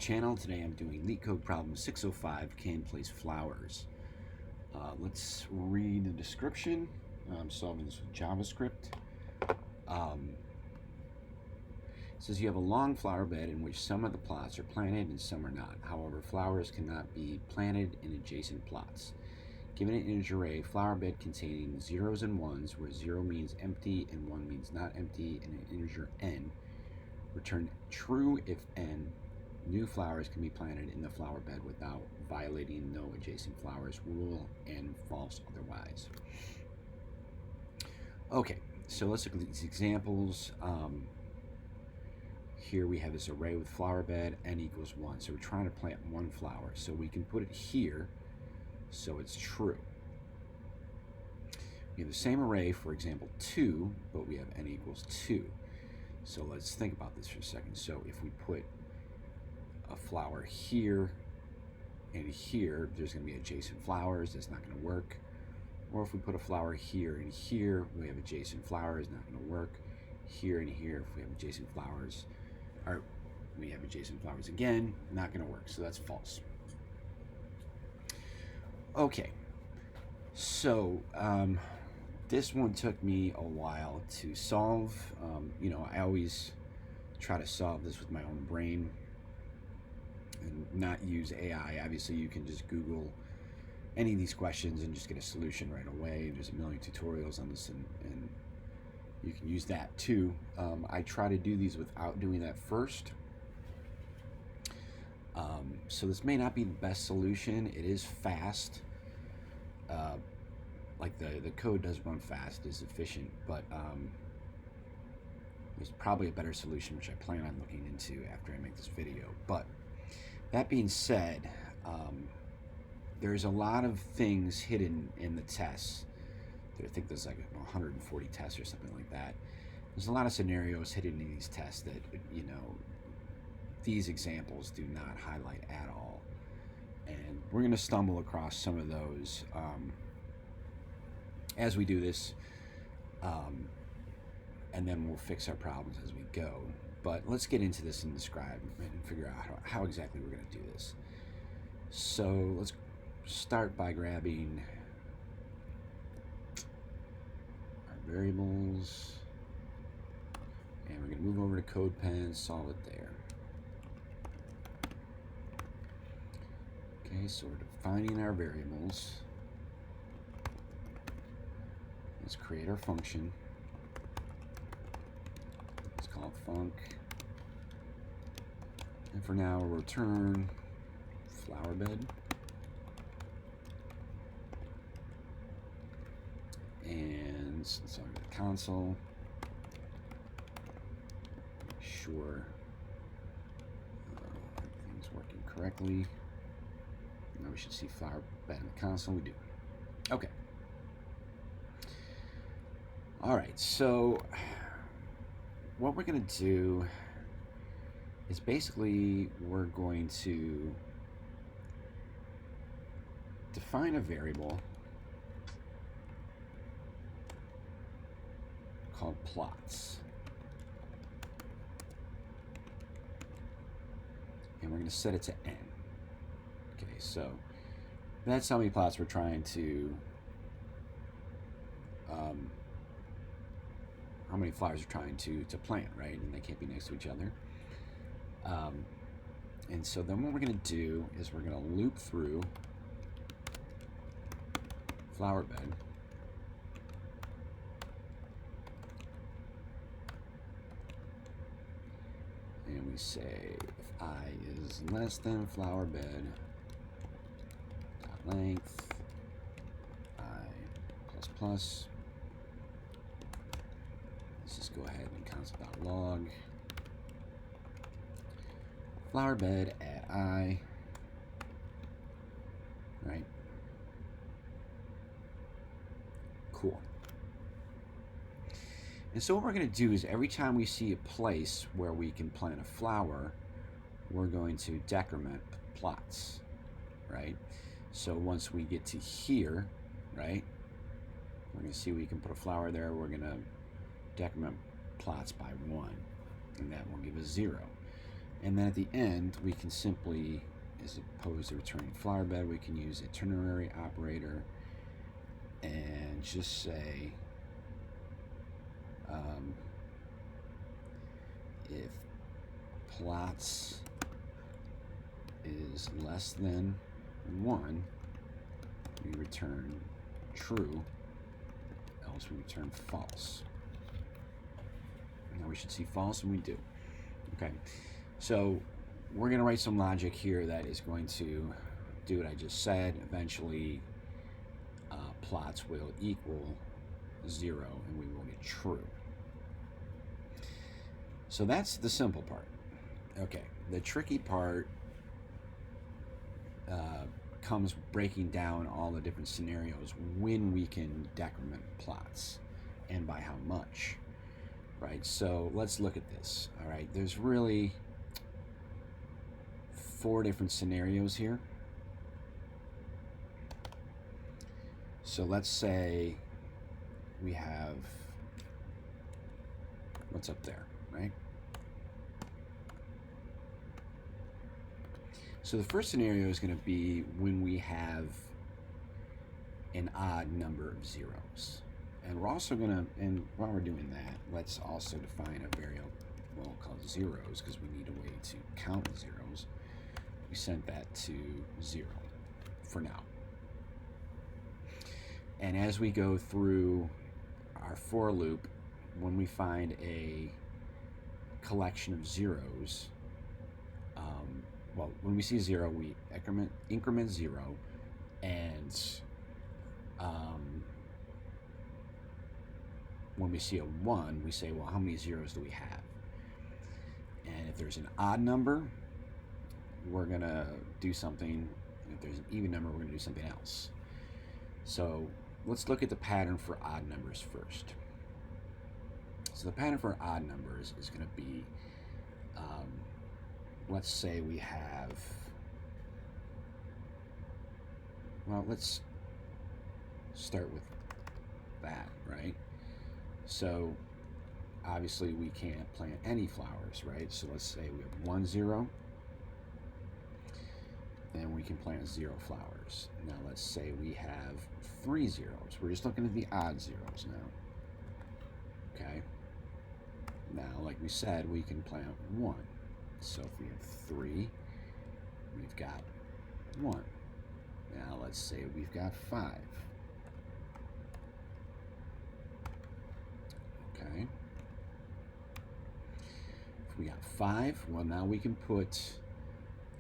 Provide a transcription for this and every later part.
channel. Today I'm doing Leetcode problem 605, can place flowers. Let's read the description. I'm solving this with JavaScript. It says you have a long flower bed in which some of the plots are planted and some are not. However, flowers cannot be planted in adjacent plots. Given an integer array, flower bed containing zeros and ones, where 0 means empty and 1 means not empty, and an integer n, return true if n. New flowers can be planted in the flower bed without violating no adjacent flowers rule, and false otherwise. Okay, so let's look at these examples. Here we have this array with flower bed, n equals 1. So we're trying to plant one flower. So we can put it here so it's true. We have the same array for example 2, but we have n equals 2. So let's think about this for a second. So if we put a flower here and here, there's going to be adjacent flowers. That's not going to work. Or if we put a flower here and here, we have adjacent flowers. Not going to work. Here and here, if we have adjacent flowers, or we have adjacent flowers again, not going to work. So that's false. Okay. So this one took me a while to solve. I always try to solve this with my own brain and not use AI. Obviously, you can just Google any of these questions and just get a solution right away. There's a million tutorials on this, and you can use that too. I try to do these without doing that first. So this may not be the best solution. It is fast. Like the code does run fast, is efficient, but there's probably a better solution, which I plan on looking into after I make this video. But that being said, there's a lot of things hidden in the tests. I think there's like 140 tests or something like that. There's a lot of scenarios hidden in these tests that, these examples do not highlight at all. And we're going to stumble across some of those as we do this, and then we'll fix our problems as we go. But let's get into this and describe and figure out how exactly we're going to do this. So let's start by grabbing our variables, and we're going to move over to CodePen, solve it there. Okay, so we're defining our variables. Let's create our function. Let's call it func. And for now, we'll return flower bed. And let's go to the console. Make sure everything's working correctly. Now we should see flower bed in the console. We do. Okay. All right, so what we're going to do is basically we're going to define a variable called plots. And we're going to set it to n. Okay, so that's how many plots we're trying to, how many flowers we're trying to plant, right? And they can't be next to each other. And so then what we're going to do is we're going to loop through flower bed. And we say if I is less than flower bed dot length I plus plus. Let's just go ahead and console.log flower bed at I, right? Cool. And so what we're going to do is every time we see a place where we can plant a flower, we're going to decrement plots, right? So once we get to here, right, we're going to see we can put a flower there. We're going to decrement plots by 1, and that will give us 0. And then at the end, we can simply, as opposed to returning flower bed, we can use a ternary operator and just say if plots is less than 1, we return true, else we return false. Now we should see false, and we do. Okay, so we're going to write some logic here that is going to do what I just said. Eventually, plots will equal 0, and we will get true. So that's the simple part. Okay, the tricky part comes breaking down all the different scenarios when we can decrement plots and by how much, right? So let's look at this. All right, there's really 4 different scenarios here. So let's say we have, what's up there, right? So the first scenario is going to be when we have an odd number of zeros. And we're also going to, and while we're doing that, let's also define a variable called zeros, because we need a way to count zeros. We set that to 0 for now. And as we go through our for loop, when we find a collection of zeros, well, when we see 0, we increment 0, and when we see a 1, we say, well, how many zeros do we have? And if there's an odd number, we're going to do something. If there's an even number, we're going to do something else. So let's look at the pattern for odd numbers first. So the pattern for odd numbers is going to be, let's say we have, well, let's start with that, right? So obviously we can't plant any flowers, right? So let's say we have 1 0, then we can plant 0 flowers. Now let's say we have 3 zeros. We're just looking at the odd zeros now. Okay. Now, like we said, we can plant 1. So if we have 3, we've got 1. Now let's say we've got 5. Okay. If we got 5, well, now we can put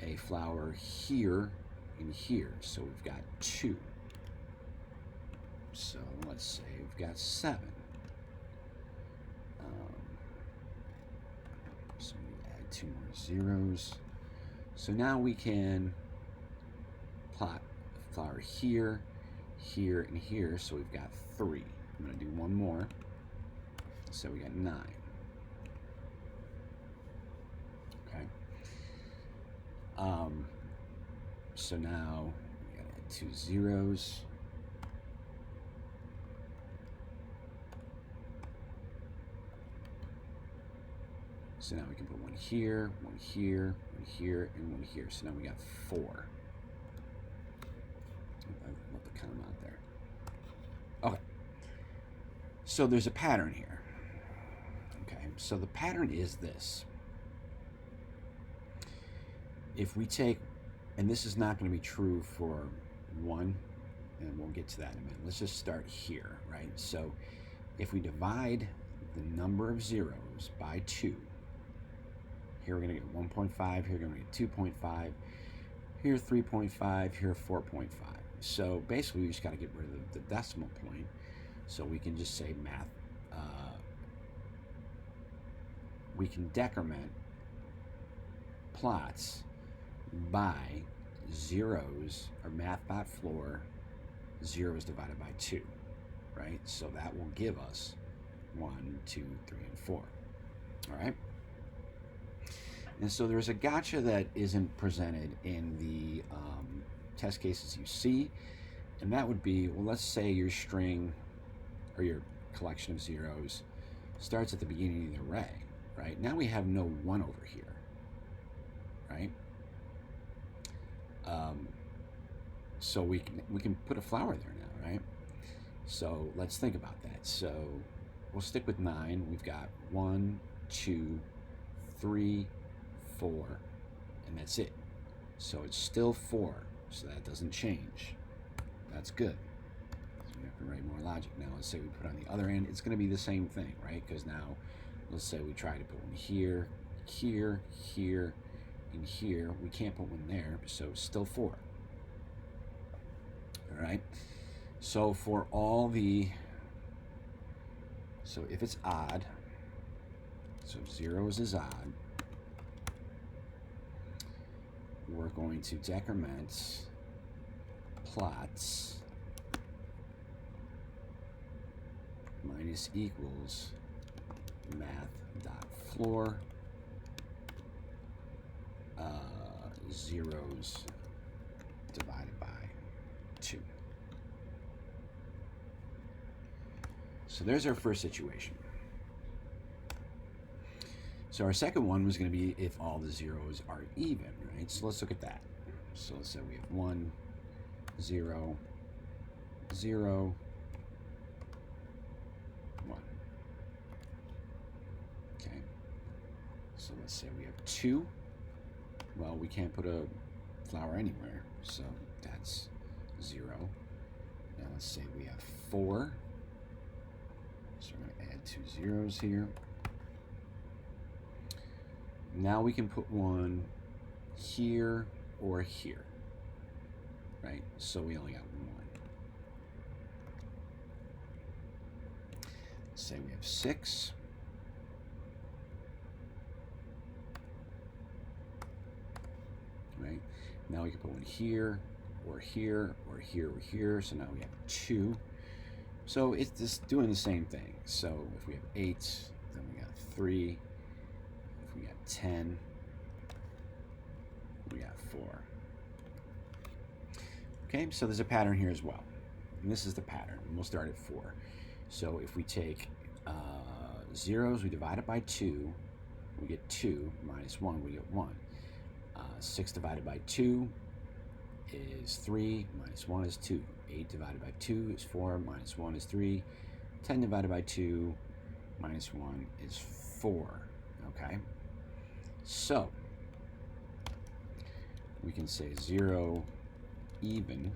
a flower here and here. So we've got 2. So let's say we've got 7. So we add 2 more zeros. So now we can plot a flower here, here, and here. So we've got 3. I'm going to do one more. So we got 9. Okay. So now we got to add 2 zeros. So now we can put 1 here, 1 here, 1 here, and 1 here. So now we got 4. Let the comma out there. Okay. So there's a pattern here. Okay. So the pattern is this. If we take, and this is not going to be true for 1, and we'll get to that in a minute. Let's just start here, right? So if we divide the number of zeros by 2, here we're going to get 1.5, here we're going to get 2.5, here 3.5, here 4.5. So basically we just got to get rid of the decimal point. So we can just say math, we can decrement plots by zeros, or math.floor, zeros divided by 2, right? So that will give us 1, 2, 3, and 4, all right? And so there's a gotcha that isn't presented in the test cases you see, and that would be, well, let's say your string or your collection of zeros starts at the beginning of the array, right? Now we have no 1 over here. right? So we can put a flower there now, right? So let's think about that. So we'll stick with 9. We've got 1, 2, 3, 4, and that's it. So it's still 4, so that doesn't change. That's good. So we have to write more logic now. Let's say we put on the other end. It's going to be the same thing, right? Because now, let's say we try to put one here, here, here, and here. We can't put one there, so it's still 4. All right. So for all the, so if it's odd, so if 0 is odd, we're going to decrement plots minus equals math.floor zeros divided by 2. So there's our first situation. So our second one was going to be if all the zeros are even, right? So let's look at that. So let's say we have 1, 0, 0, 1. Okay. So let's say we have 2. Well, we can't put a flower anywhere, so that's 0. Now let's say we have 4. So we're going to add 2 zeros here. Now we can put one here or here, right? So we only got 1. Say we have 6. Right? Now we can put one here or here or here or here. So now we have 2. So it's just doing the same thing. So if we have 8, then we got 3. If we got 10, we got 4. Okay, so there's a pattern here as well. And this is the pattern. We'll start at 4. So if we take zeros, we divide it by 2, we get 2, minus 1, we get 1. 6 divided by 2 is 3, minus 1 is 2. 8 divided by 2 is 4, minus 1 is 3. 10 divided by 2 minus 1 is 4. Okay? So, we can say 0 even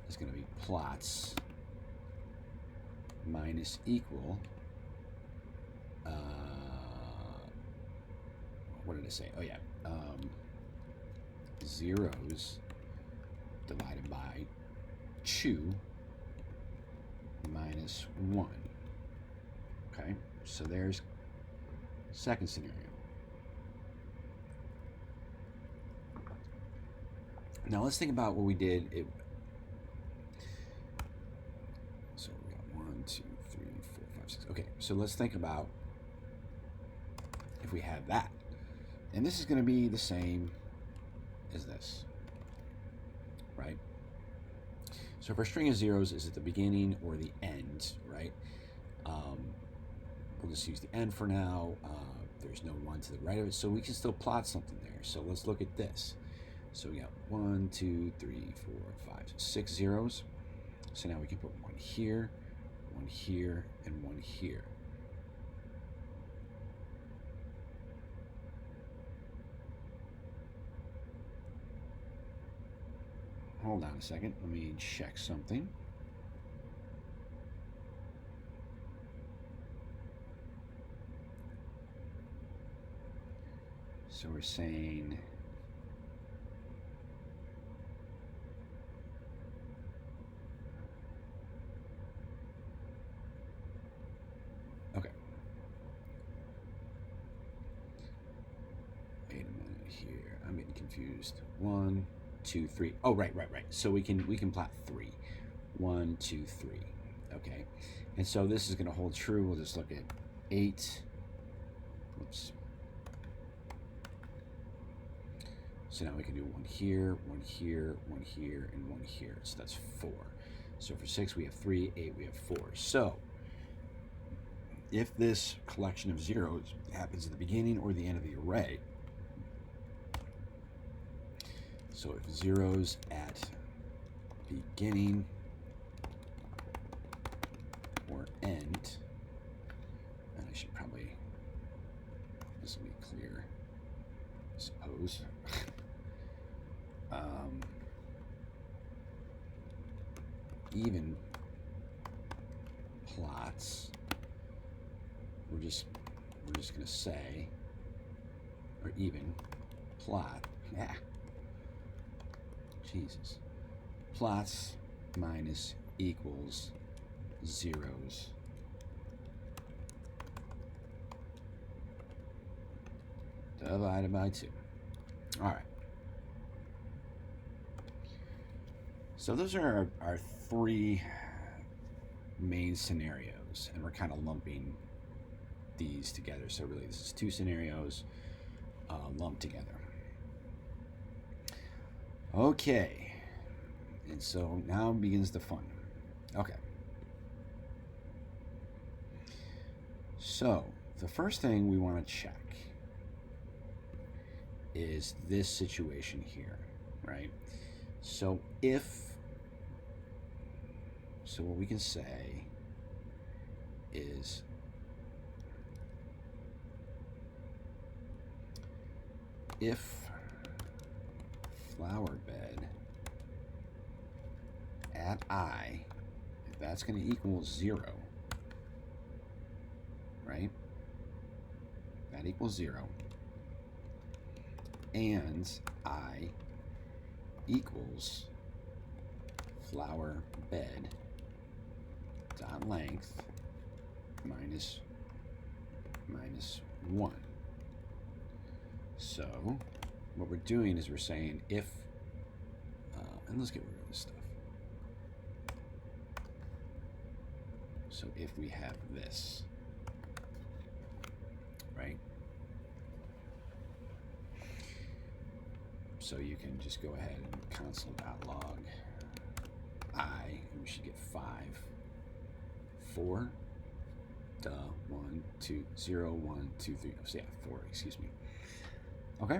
is going to be plots minus equal, what did I say? Oh yeah, zeros divided by 2 minus 1. Okay, so there's second scenario. Now let's think about what we did. So we got 1, 2, 3, 4, 5, 6. Okay, so let's think about if we had that. And this is going to be the same as this, right? So if our string of zeros is at the beginning or the end, right? We'll just use the end for now. There's no 1 to the right of it, so we can still plot something there. So let's look at this. So we got 1, 2, 3, 4, 5, 6 zeros. So now we can put 1 here, and 1 here. Hold on a second, let me check something. So we're saying okay. Wait a minute here. I'm getting confused. 1, 2, 3. Oh, right. So we can plot 3. 1, 2, 3. Okay. And so this is going to hold true. We'll just look at 8. Oops. So now we can do 1 here, 1 here, 1 here, and 1 here. So that's 4. So for 6 we have 3, 8 we have 4. So if this collection of zeros happens at the beginning or the end of the array, So if zero's at beginning or end, and I should probably, this will be clear, I suppose. Even plots, we're just gonna say, or even plot, Jesus, plots minus equals zeros divided by 2. All right. So those are our 3 main scenarios, and we're kind of lumping these together. So really, this is 2 scenarios lumped together. Okay, and so now begins the fun. Okay. So the first thing we want to check is this situation here, right? So what we can say is if flower bed at I, if that's going to equal 0, right? That equals 0. And I equals flower bed dot length minus 1. So what we're doing is we're saying if, and let's get rid of this stuff. So if we have this, right? So you can just go ahead and console.log I, and we should get 5, 4, 1, 2, 0, 1, 2, 3, oh, so yeah, 4, excuse me. Okay,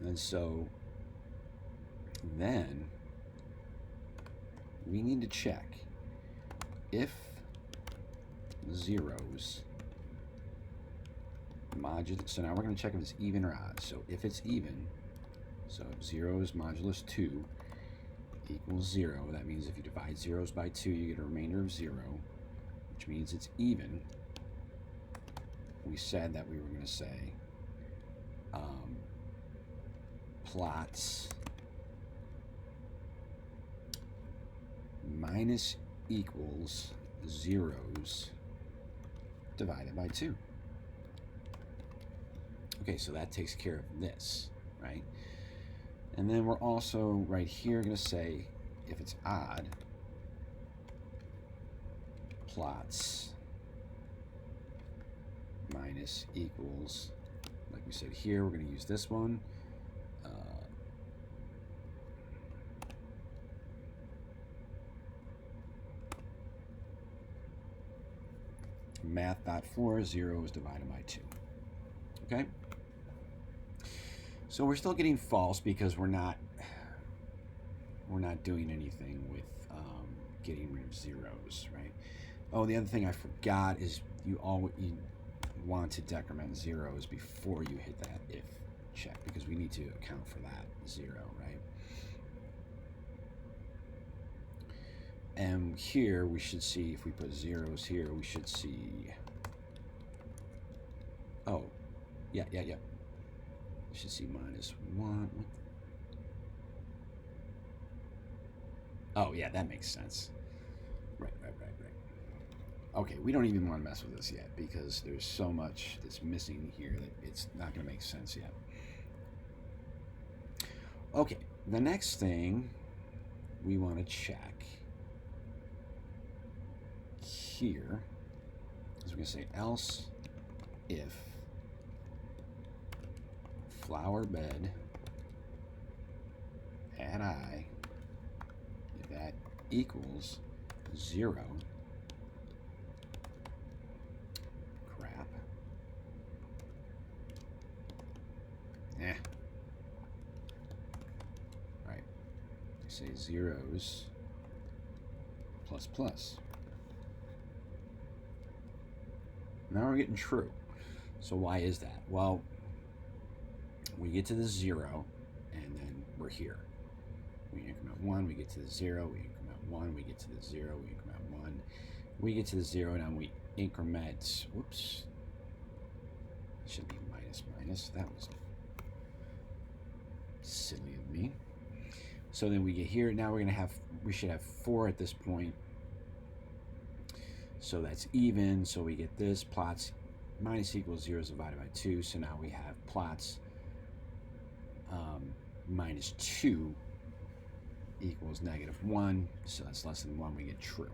and so then we need to check if zeros modulus, so now we're going to check if it's even or odd. So if it's even, so 0's modulus 2 equals 0. That means if you divide zeros by 2, you get a remainder of 0, which means it's even. We said that we were going to say plots minus equals zeros divided by 2. Okay, so that takes care of this, right? And then we're also right here going to say if it's odd, plots minus equals, like we said here, we're going to use this one. Math.4, 0 is divided by 2. Okay? So we're still getting false because we're not doing anything with getting rid of zeros, right? Oh, the other thing I forgot is you want to decrement zeros before you hit that if check, because we need to account for that 0, right? And here we should see, if we put zeros here, we should see, oh, yeah. We should see -1. Oh, yeah, that makes sense. Right. Okay, we don't even want to mess with this yet because there's so much that's missing here that it's not going to make sense yet. Okay, the next thing we want to check here is we're going to say else if flower bed at I, if that equals 0, crap, say zeros plus plus. Now we're getting true. So why is that? Well, we get to the 0, and then we're here. We increment 1, we get to the 0, we increment 1, we get to the 0, we increment 1, we get to the 0, and then we increment, whoops, it should be minus minus, that was silly of me. So then we get here, now we should have 4 at this point. So that's even, so we get this, plots minus equals 0 is divided by 2, so now we have plots minus 2 equals -1, so that's less than 1, we get true.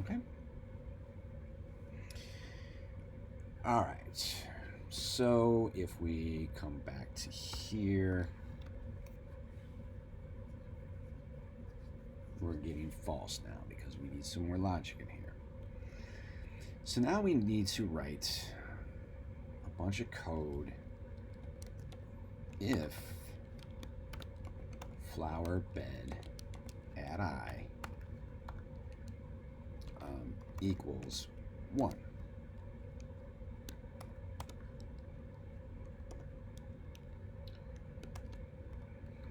Okay? All right, so if we come back to here, we're getting false now because we need some more logic in here. So now we need to write a bunch of code if flower bed at I equals 1.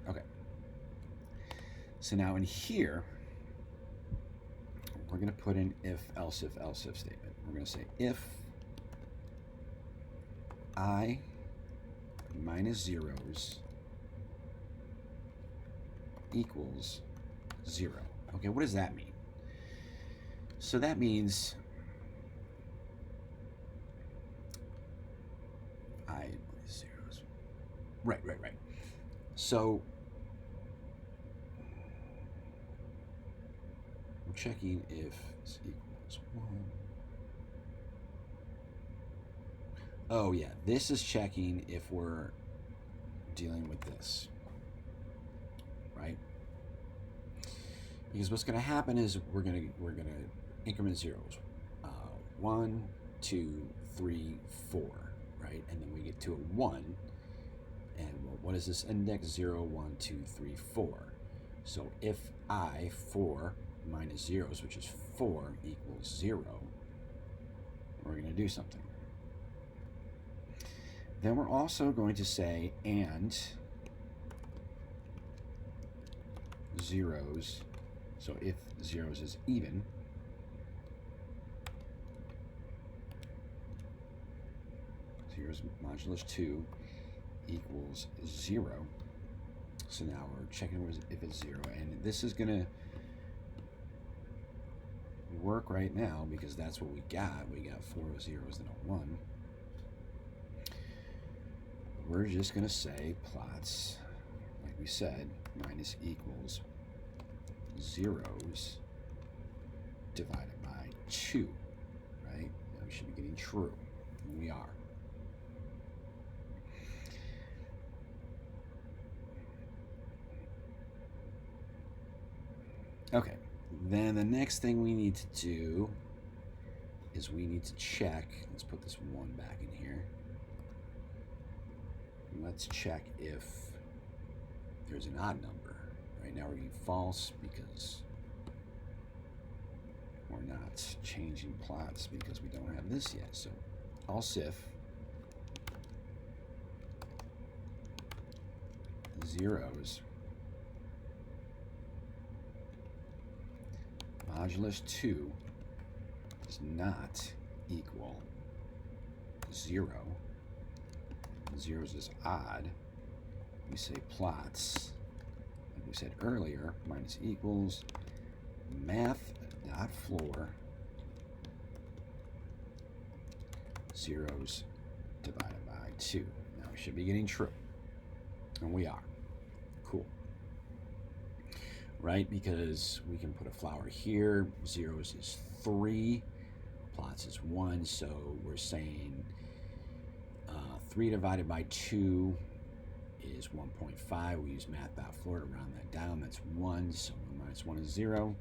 Okay. So now in here, we're going to put in if statement. We're going to say if I minus zeros equals 0. Okay, what does that mean? So that means I minus zeros. Right. So we're checking if this equals 1. Oh yeah, this is checking if we're dealing with this, right? Because what's going to happen is we're going to increment zeros, 1, 2, 3, 4, right? And then we get to a 1, and well, what is this index? 0, 1, 2, 3, 4. So if I 4 minus zeros, which is 4, equals 0, we're going to do something. Then we're also going to say and zeros, so if zeros is even, zeros modulus 2 equals 0. So now we're checking if it's 0, and this is going to work right now because that's what we got. We got 4 zeros and a 1. We're just going to say plots, like we said, minus equals zeros divided by 2, right? Now we should be getting true, and we are. Okay, then the next thing we need to do is we need to check, let's put this 1 back in here. Let's check if there's an odd number. Right now we're getting false because we're not changing plots because we don't have this yet. So else if zeros modulus 2 does not equal 0. Zeros is odd. We say plots, like we said earlier, minus equals math.floor zeros divided by 2. Now we should be getting true, and we are. Cool. Right, because we can put a flower here. Zeros is 3, plots is 1, so we're saying 3 divided by 2 is 1.5. We use math.floor to round that down. That's 1, so 1 minus 1 is 0.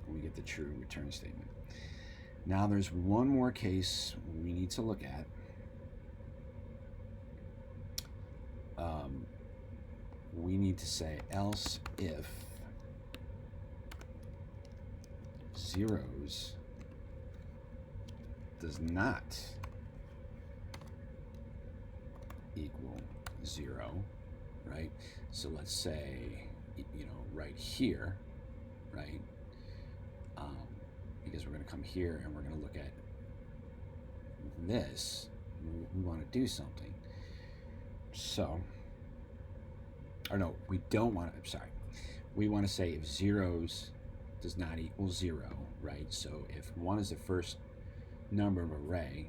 And we get the true return statement. Now there's one more case we need to look at. We need to say else if zeros does not equal 0, right? So let's say, right here, right? Because we're going to come here and we're going to look at this. We want to do something. So, or no, we don't want to, I'm sorry. We want to say if zeros does not equal 0, right? So if 1 is the first number of an array,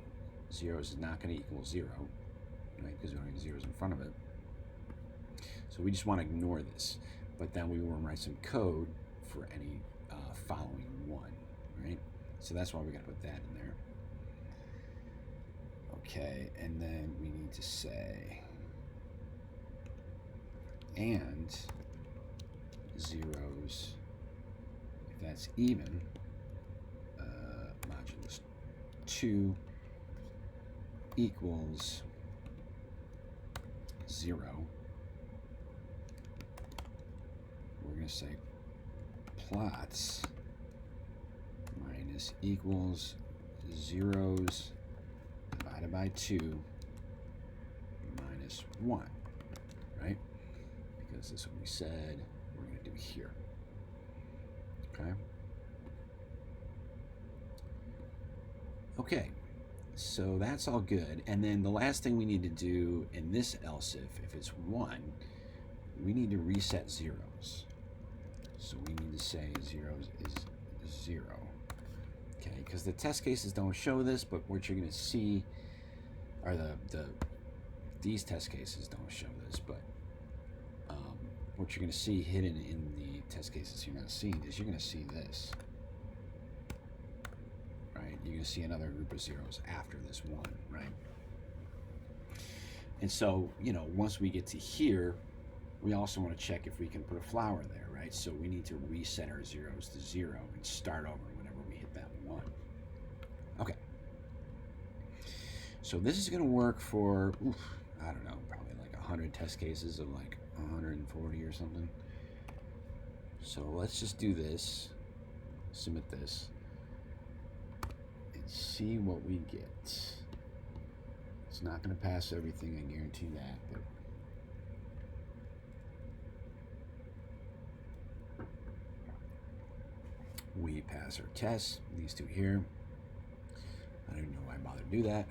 zeros is not going to equal 0, right? Because we don't have zeros in front of it. So we just want to ignore this. But then we want to write some code for any following 1, right? So that's why we got to put that in there. Okay, and then we need to say and zeros, if that's even, modulus 2 equals 0. We're going to say plots minus equals zeros divided by 2 minus 1, right? Because this is what we said we're going to do here. Okay? Okay, so that's all good. And then the last thing we need to do in this else if it's 1, we need to reset zeros. So we need to say zeros is 0. Okay, because the test cases don't show this, but what you're going to see are these test cases don't show this, but what you're going to see hidden in the test cases you're not seeing is you're going to see this, right? You're going to see another group of zeros after this 1, right? And so, once we get to here, we also want to check if we can put a flower there, right? So we need to reset our zeros to 0 and start over whenever we hit that 1. Okay. So this is going to work for, I don't know, probably like 100 test cases of like 140 or something. So let's just do this, submit this, and see what we get. It's not going to pass everything, I guarantee that, but we pass our tests, these two here. I don't even know why I bothered to do that.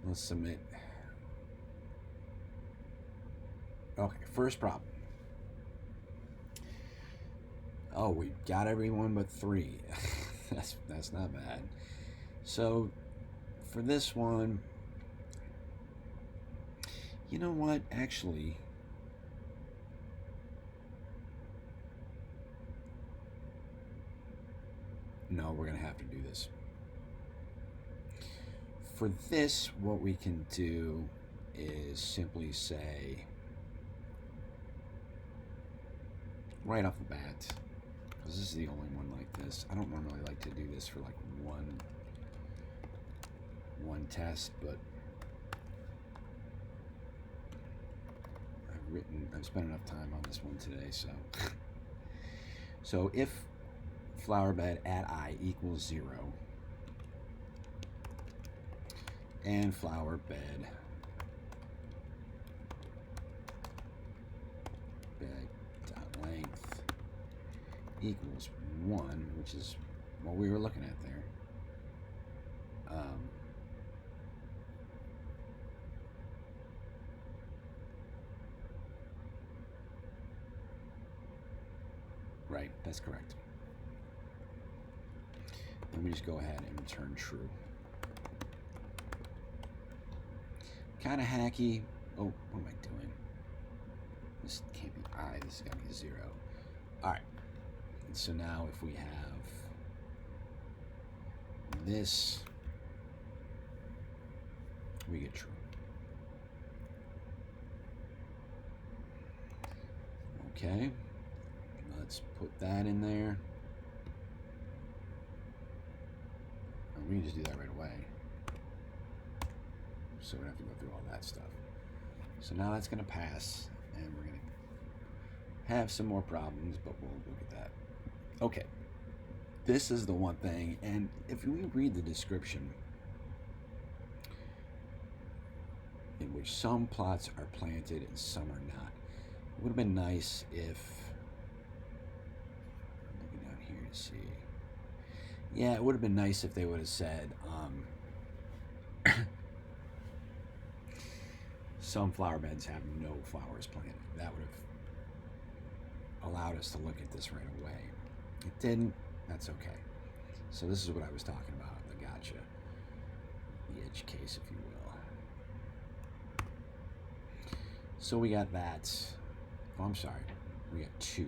Let's submit. Okay, first problem. Oh, we got everyone but 3. That's not bad. So for this one, you know what? Actually, no, we're gonna have to do this. For this, what we can do is simply say, right off the bat, because this is the only one like this. I don't normally like to do this for like one test, but I've spent enough time on this one today, so. So if flower bed at I equals 0, and flower bed dot length equals 1, which is what we were looking at there. Right, that's correct. Let me just go ahead and return true. Kind of hacky. Oh, what am I doing? This can't be I, this has got to be 0. All right, and so now if we have this, we get true. Okay, let's put that in there. We can just do that right away, so we don't have to go through all that stuff. So now that's going to pass, and we're going to have some more problems, but we'll look at that. Okay, this is the one thing, and if we read the description, in which some plots are planted and some are not, it would have been nice if, I'm looking down here to see, yeah, it would have been nice if they would have said, some flower beds have no flowers planted. That would have allowed us to look at this right away. It didn't. That's okay. So this is what I was talking about, the gotcha, the edge case, if you will. So we got that. Oh, I'm sorry. We got 2.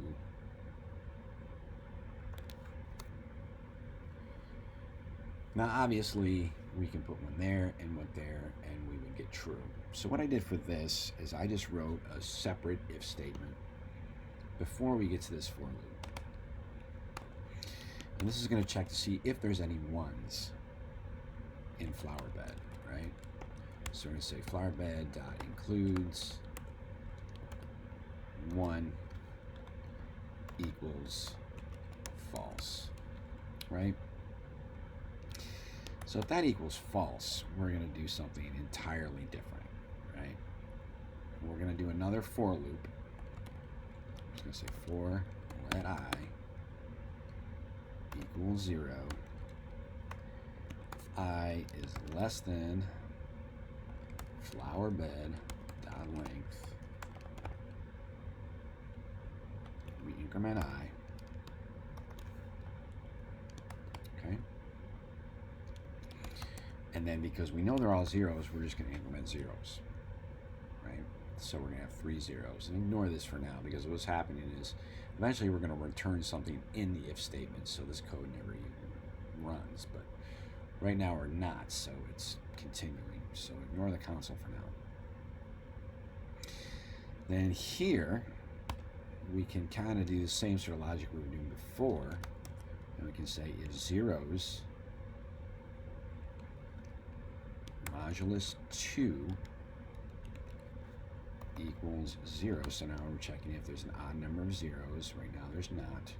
Now, obviously, we can put one there and one there, and we would get true. So what I did for this is I just wrote a separate if statement before we get to this for loop. And this is going to check to see if there's any ones in flower bed, right? So we're going to say flower bed dot includes 1 equals false, right? So if that equals false, we're going to do something entirely different, right? We're going to do another for loop. I'm just going to say for let I equals 0. If I is less than flower bed dot length, we increment I. Okay. And then because we know they're all zeros, we're just going to increment zeros, right? So we're going to have 3 zeros. And ignore this for now, because what's happening is eventually we're going to return something in the if statement, so this code never even runs. But right now we're not, so it's continuing. So ignore the console for now. Then here, we can kind of do the same sort of logic we were doing before. And we can say if zeros modulus 2 equals 0. So now we're checking if there's an odd number of zeros. Right now there's not.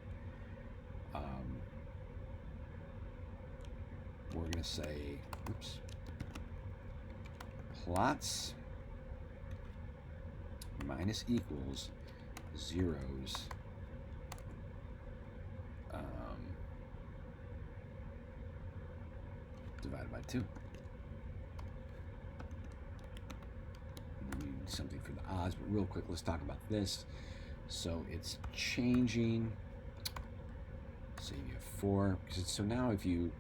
We're going to say, oops, plots minus equals zeros divided by 2. We need something for the odds, but real quick, let's talk about this. So it's changing. So you have 4. So now if you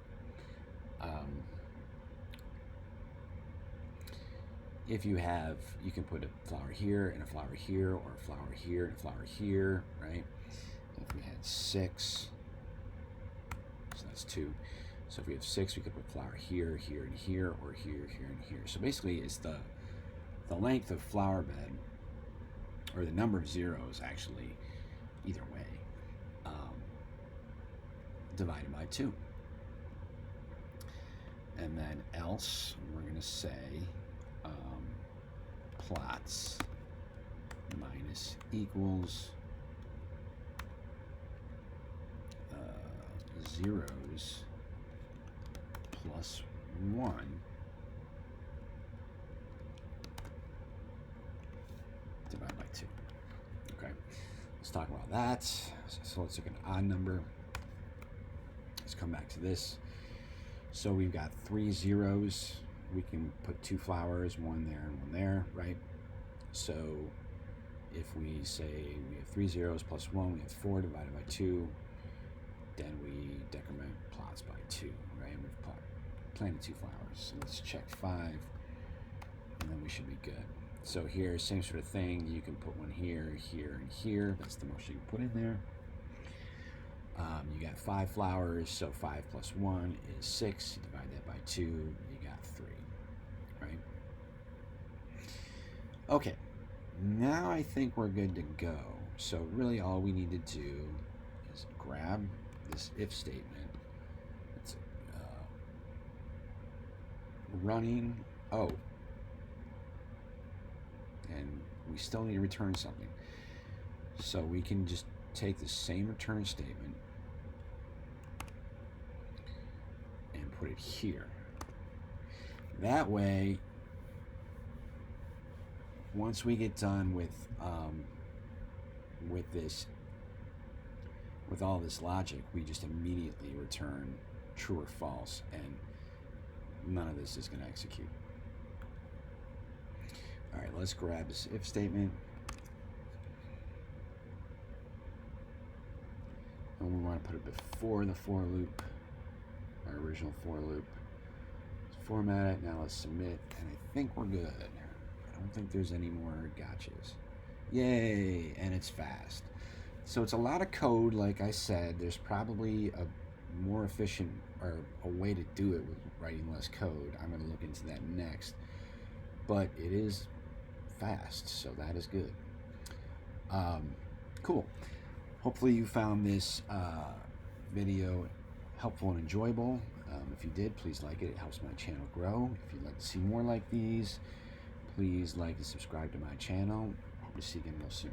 have, you can put a flower here and a flower here, or a flower here and a flower here, right? If we had 6, so that's 2. So if we have 6, we could put flower here, here, and here, or here, here, and here. So basically, it's the length of flower bed, or the number of zeros, actually, either way, divided by 2. And then else, we're going to say plots minus equals zeros plus 1 divided by 2. Okay, let's talk about that. So let's look at an odd number. Let's come back to this. So we've got 3 zeros. We can put 2 flowers, 1 there and 1 there, right? So if we say we have 3 zeros plus 1, we have 4 divided by 2. Then we decrement plots by 2, right? And we've planted 2 flowers. So let's check 5, and then we should be good. So here, same sort of thing. You can put one here, here, and here. That's the most you can put in there. You got 5 flowers, so 5 plus 1 is 6. You divide that by 2, you got 3, right? Okay, now I think we're good to go. So really all we need to do is grab this if statement. It's running, and we still need to return something. So we can just take the same return statement and put it here. That way, once we get done with all this logic, we just immediately return true or false, and none of this is going to execute. All right, let's grab this if statement. And we want to put it before the for loop, our original for loop. Let's format it. Now let's submit, and I think we're good. I don't think there's any more gotchas. Yay, and it's fast. So it's a lot of code, like I said. There's probably a more efficient or a way to do it with writing less code. I'm going to look into that next. But it is fast, so that is good. Cool. Hopefully you found this video helpful and enjoyable. If you did, please like it. It helps my channel grow. If you'd like to see more like these, please like and subscribe to my channel. Hope to see you again real soon.